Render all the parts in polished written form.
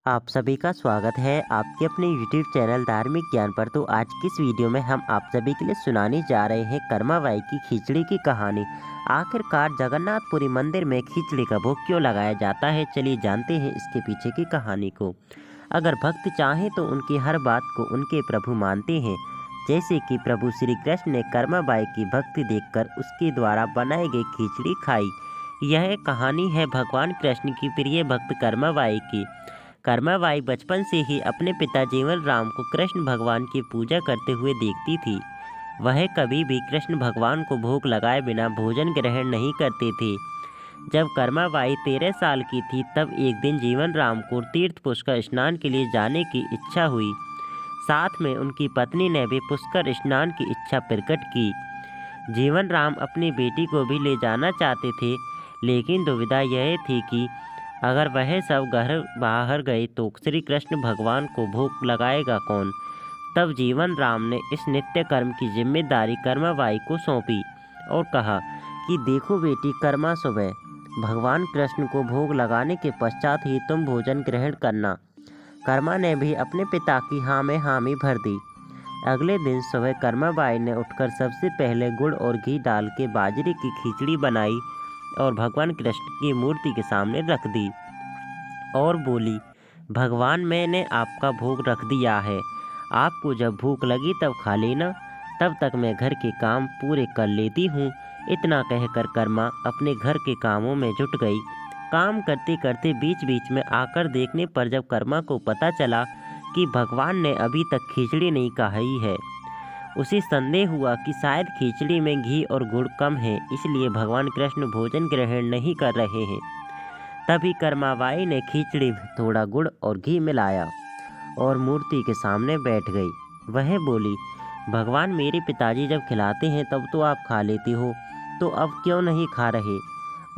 आप सभी का स्वागत है आपके अपने YouTube चैनल धार्मिक ज्ञान पर। तो आज की इस वीडियो में हम आप सभी के लिए सुनाने जा रहे हैं कर्माबाई की खिचड़ी की कहानी। आखिरकार जगन्नाथपुरी मंदिर में खिचड़ी का भोग क्यों लगाया जाता है, चलिए जानते हैं इसके पीछे की कहानी को। अगर भक्त चाहें तो उनकी हर बात को उनके प्रभु मानते हैं, जैसे कि प्रभु श्री कृष्ण ने कर्माबाई की भक्ति देखकर उसके द्वारा बनाई गई खिचड़ी खाई। यह कहानी है भगवान कृष्ण की प्रिय भक्त कर्माबाई की। कर्माबाई बचपन से ही अपने पिता जीवन राम को कृष्ण भगवान की पूजा करते हुए देखती थी। वह कभी भी कृष्ण भगवान को भोग लगाए बिना भोजन ग्रहण नहीं करते थे। जब कर्माबाई 13 साल की थी तब एक दिन जीवन राम को तीर्थ पुष्कर स्नान के लिए जाने की इच्छा हुई। साथ में उनकी पत्नी ने भी पुष्कर स्नान की इच्छा प्रकट की। जीवन राम अपनी बेटी को भी ले जाना चाहते थे, लेकिन दुविधा यह थी कि अगर वह सब घर बाहर गए तो श्री कृष्ण भगवान को भोग लगाएगा कौन। तब जीवन राम ने इस नित्य कर्म की जिम्मेदारी कर्माबाई को सौंपी और कहा कि देखो बेटी, कर्मा सुबह भगवान कृष्ण को भोग लगाने के पश्चात ही तुम भोजन ग्रहण करना। कर्मा ने भी अपने पिता की हाँ में हामी भर दी। अगले दिन सुबह कर्माबाई ने उठकर सबसे पहले गुड़ और घी डाल के बाजरे की खिचड़ी बनाई और भगवान कृष्ण की मूर्ति के सामने रख दी और बोली, भगवान मैंने आपका भोग रख दिया है, आपको जब भूख लगी तब खा लेना, तब तक मैं घर के काम पूरे कर लेती हूँ। इतना कहकर कर्मा अपने घर के कामों में जुट गई। काम करते करते बीच बीच में आकर देखने पर जब कर्मा को पता चला कि भगवान ने अभी तक खिचड़ी नहीं खाई है, उसे संदेह हुआ कि शायद खिचड़ी में घी और गुड़ कम है, इसलिए भगवान कृष्ण भोजन ग्रहण नहीं कर रहे हैं। तभी कर्माबाई ने खिचड़ी में थोड़ा गुड़ और घी मिलाया और मूर्ति के सामने बैठ गई। वह बोली, भगवान मेरे पिताजी जब खिलाते हैं तब तो आप खा लेती हो, तो अब क्यों नहीं खा रहे।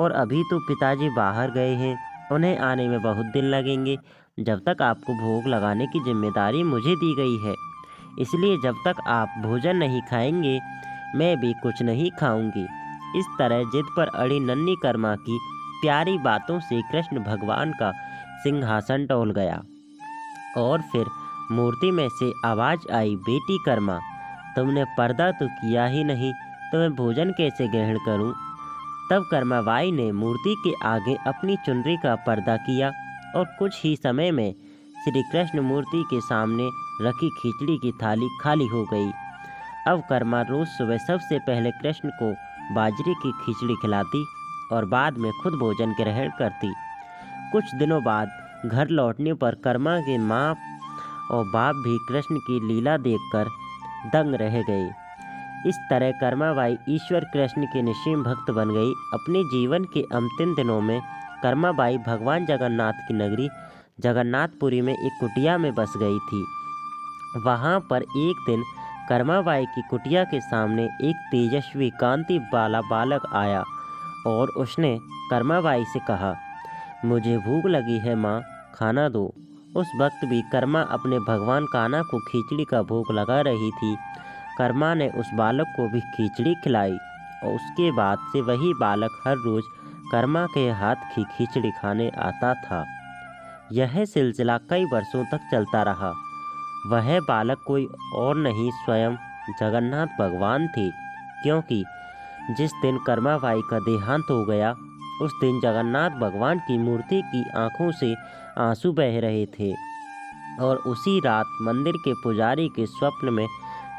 और अभी तो पिताजी बाहर गए हैं, उन्हें आने में बहुत दिन लगेंगे। जब तक आपको भोग लगाने की जिम्मेदारी मुझे दी गई है, इसलिए जब तक आप भोजन नहीं खाएंगे मैं भी कुछ नहीं खाऊंगी। इस तरह जिद पर अड़ी नन्ही कर्मा की प्यारी बातों से कृष्ण भगवान का सिंहासन डोल गया और फिर मूर्ति में से आवाज़ आई, बेटी कर्मा, तुमने पर्दा तो किया ही नहीं, तो मैं भोजन कैसे ग्रहण करूं। तब कर्माबाई ने मूर्ति के आगे अपनी चुनरी का पर्दा किया और कुछ ही समय में श्री कृष्ण मूर्ति के सामने रखी खिचड़ी की थाली खाली हो गई। अब कर्मा रोज सुबह सबसे पहले कृष्ण को बाजरे की खिचड़ी खिलाती और बाद में खुद भोजन ग्रहण करती। कुछ दिनों बाद घर लौटने पर कर्मा के माँ और बाप भी कृष्ण की लीला देखकर दंग रह गए। इस तरह कर्माबाई ईश्वर कृष्ण के निश्चय भक्त बन गई। अपने जीवन के अंतिम दिनों में कर्माबाई भगवान जगन्नाथ की नगरी जगन्नाथपुरी में एक कुटिया में बस गई थी। वहाँ पर एक दिन कर्माबाई की कुटिया के सामने एक तेजस्वी कांति वाला बालक आया और उसने कर्माबाई से कहा, मुझे भूख लगी है माँ, खाना दो। उस वक्त भी कर्मा अपने भगवान कान्हा को खिचड़ी का भोग लगा रही थी। कर्मा ने उस बालक को भी खिचड़ी खिलाई और उसके बाद से वही बालक हर रोज़ कर्मा के हाथ की खिचड़ी खाने आता था। यह सिलसिला कई वर्षों तक चलता रहा। वह बालक कोई और नहीं, स्वयं जगन्नाथ भगवान थे, क्योंकि जिस दिन कर्माबाई का देहांत हो गया उस दिन जगन्नाथ भगवान की मूर्ति की आंखों से आंसू बह रहे थे और उसी रात मंदिर के पुजारी के स्वप्न में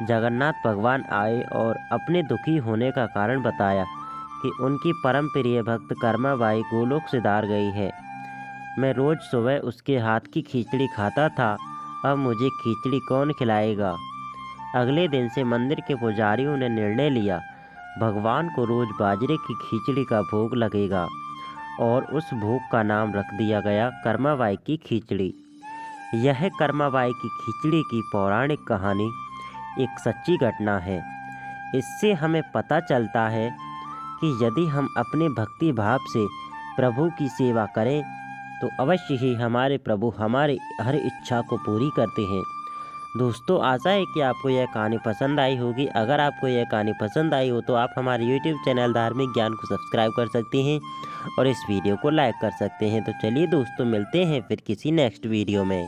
जगन्नाथ भगवान आए और अपने दुखी होने का कारण बताया कि उनकी परम प्रिय भक्त कर्माबाई गोलोक सिधार गई है। मैं रोज़ सुबह उसके हाथ की खिचड़ी खाता था, अब मुझे खिचड़ी कौन खिलाएगा। अगले दिन से मंदिर के पुजारियों ने निर्णय लिया, भगवान को रोज़ बाजरे की खिचड़ी का भोग लगेगा और उस भोग का नाम रख दिया गया कर्माबाई की खिचड़ी। यह कर्माबाई की खिचड़ी की पौराणिक कहानी एक सच्ची घटना है। इससे हमें पता चलता है कि यदि हम अपने भक्ति भाव से प्रभु की सेवा करें तो अवश्य ही हमारे प्रभु हमारी हर इच्छा को पूरी करते हैं। दोस्तों आशा है कि आपको यह कहानी पसंद आई होगी। अगर आपको यह कहानी पसंद आई हो तो आप हमारे यूट्यूब चैनल धार्मिक ज्ञान को सब्सक्राइब कर सकते हैं और इस वीडियो को लाइक कर सकते हैं। तो चलिए दोस्तों, मिलते हैं फिर किसी नेक्स्ट वीडियो में।